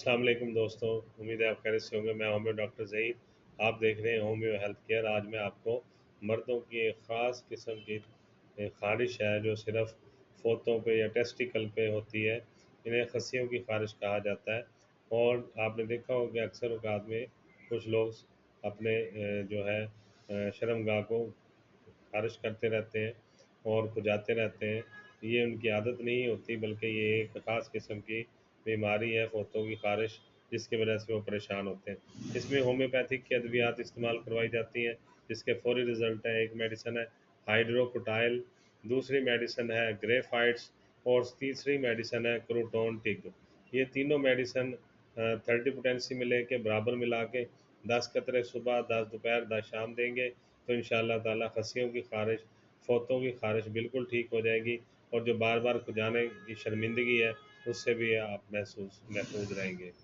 السلام علیکم دوستوں، امید ہے آپ خیریت سے ہوں گے۔ میں ہومیو ڈاکٹر ظہیر، آپ دیکھ رہے ہیں ہومیو ہیلتھ کیئر۔ آج میں آپ کو مردوں کی ایک خاص قسم کی خارش ہے جو صرف فوتوں پہ یا ٹیسٹیکل پہ ہوتی ہے، انہیں خصیوں کی خارش کہا جاتا ہے۔ اور آپ نے دیکھا ہوگا کہ اکثر اوقات میں کچھ لوگ اپنے جو ہے شرم گاہ کو خارش کرتے رہتے ہیں اور کھجاتے رہتے ہیں۔ یہ ان کی عادت نہیں ہوتی، بلکہ یہ ایک خاص قسم کی بیماری ہے فوتوں کی خارش، جس کی وجہ سے وہ پریشان ہوتے ہیں۔ اس میں ہومیوپیتھک کی ادویات استعمال کروائی جاتی ہیں جس کے فوری رزلٹ ہیں۔ ایک میڈیسن ہے ہائیڈروکوٹائل، دوسری میڈیسن ہے گریفائٹس، اور تیسری میڈیسن ہے کروٹون ٹگ۔ یہ تینوں میڈیسن 30 پوٹینسی میں لے کے برابر ملا کے 10 قطرے صبح، 10 دوپہر، 10 شام دیں گے تو انشاءاللہ تعالی خصیوں کی خارش، فوتوں کی خارش بالکل ٹھیک ہو جائے گی، اور جو بار بار کھجانے کی شرمندگی ہے اس سے بھی آپ محفوظ رہیں گے۔